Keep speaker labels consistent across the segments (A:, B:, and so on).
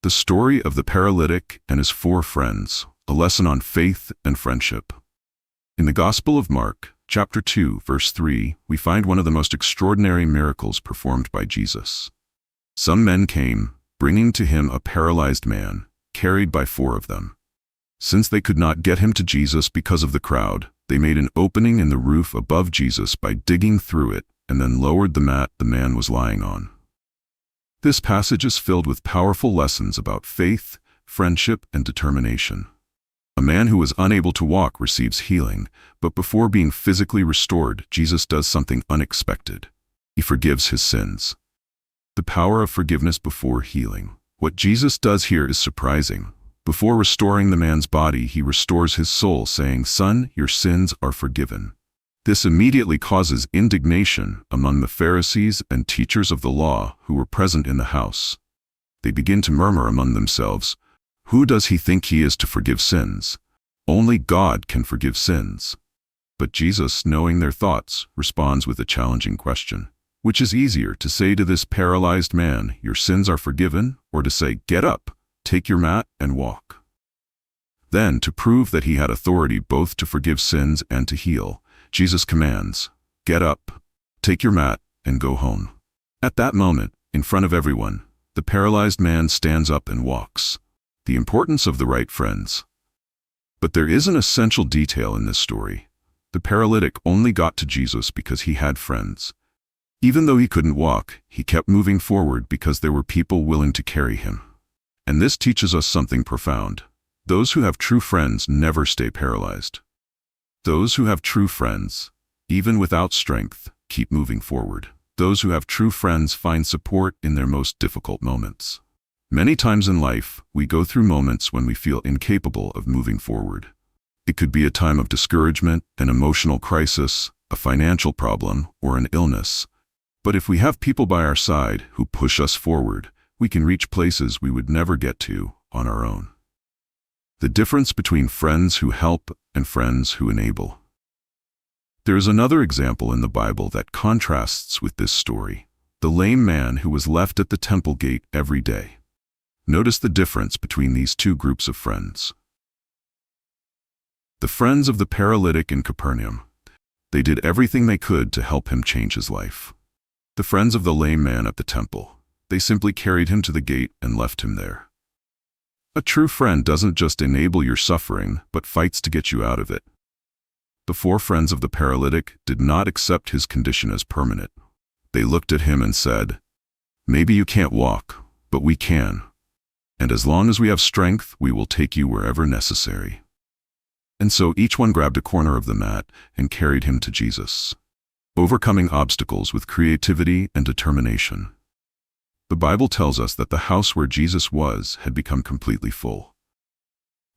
A: The story of the paralytic and his four friends, a lesson on faith and friendship. In the Gospel of Mark, chapter 2, verse 3, we find one of the most extraordinary miracles performed by Jesus. Some men came, bringing to him a paralyzed man, carried by four of them. Since they could not get him to Jesus because of the crowd, they made an opening in the roof above Jesus by digging through it and then lowered the mat the man was lying on. This passage is filled with powerful lessons about faith, friendship, and determination. A man who was unable to walk receives healing, but before being physically restored, Jesus does something unexpected. He forgives his sins. The power of forgiveness before healing. What Jesus does here is surprising. Before restoring the man's body, he restores his soul, saying, "Son, your sins are forgiven." This immediately causes indignation among the Pharisees and teachers of the law who were present in the house. They begin to murmur among themselves, "Who does he think he is to forgive sins? Only God can forgive sins." But Jesus, knowing their thoughts, responds with a challenging question. Which is easier, to say to this paralyzed man, "Your sins are forgiven," or to say, "Get up, take your mat, and walk"? Then, to prove that he had authority both to forgive sins and to heal, Jesus commands, "Get up, take your mat, and go home." At that moment, in front of everyone, the paralyzed man stands up and walks. The importance of the right friends. But there is an essential detail in this story. The paralytic only got to Jesus because he had friends. Even though he couldn't walk, he kept moving forward because there were people willing to carry him. And this teaches us something profound. Those who have true friends never stay paralyzed. Those who have true friends, even without strength, keep moving forward. Those who have true friends find support in their most difficult moments. Many times in life, we go through moments when we feel incapable of moving forward. It could be a time of discouragement, an emotional crisis, a financial problem, or an illness. But if we have people by our side who push us forward, we can reach places we would never get to on our own. The difference between friends who help and friends who enable. There is another example in the Bible that contrasts with this story. The lame man who was left at the temple gate every day. Notice the difference between these two groups of friends. The friends of the paralytic in Capernaum. They did everything they could to help him change his life. The friends of the lame man at the temple. They simply carried him to the gate and left him there. A true friend doesn't just enable your suffering, but fights to get you out of it. The four friends of the paralytic did not accept his condition as permanent. They looked at him and said, "Maybe you can't walk, but we can. And as long as we have strength, we will take you wherever necessary." And so each one grabbed a corner of the mat and carried him to Jesus, overcoming obstacles with creativity and determination. The Bible tells us that the house where Jesus was had become completely full.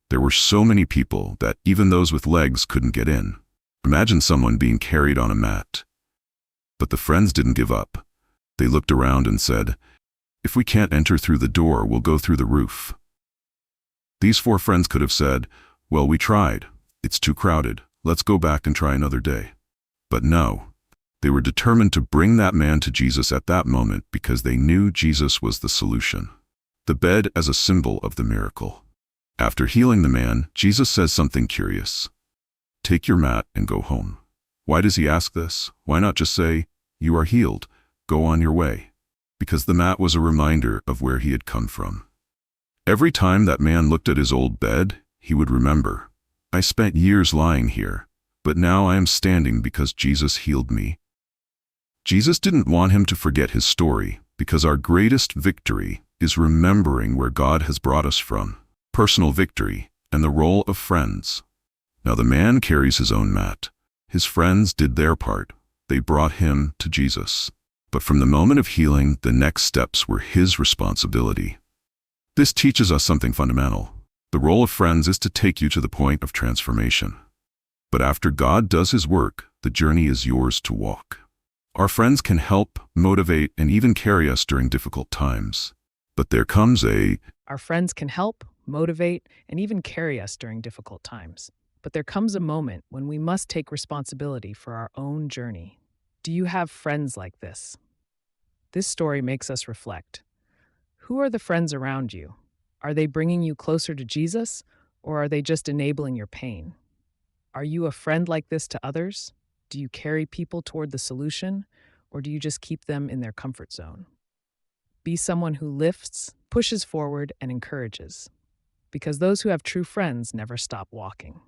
A: There were so many people that even those with legs couldn't get in. Imagine someone being carried on a mat. But the friends didn't give up. They looked around and said, "If we can't enter through the door, we'll go through the roof." These four friends could have said, "Well, we tried. It's too crowded. Let's go back and try another day." But no. They were determined to bring that man to Jesus at that moment because they knew Jesus was the solution. The bed as a symbol of the miracle. After healing the man, Jesus says something curious. "Take your mat and go home." Why does he ask this? Why not just say, "You are healed, go on your way"? Because the mat was a reminder of where he had come from. Every time that man looked at his old bed, he would remember, "I spent years lying here, but now I am standing because Jesus healed me." Jesus didn't want him to forget his story, because our greatest victory is remembering where God has brought us from. Personal victory and the role of friends. Now the man carries his own mat. His friends did their part. They brought him to Jesus. But from the moment of healing, the next steps were his responsibility. This teaches us something fundamental. The role of friends is to take you to the point of transformation. But after God does his work, the journey is yours to walk. Our friends can help, motivate, and even carry us during difficult times. But there comes
B: Our friends can help, motivate, and even carry us during difficult times. But there comes a moment when we must take responsibility for our own journey. Do you have friends like this? This story makes us reflect. Who are the friends around you? Are they bringing you closer to Jesus, or are they just enabling your pain? Are you a friend like this to others? Do you carry people toward the solution, or do you just keep them in their comfort zone? Be someone who lifts, pushes forward, and encourages, because those who have true friends never stop walking.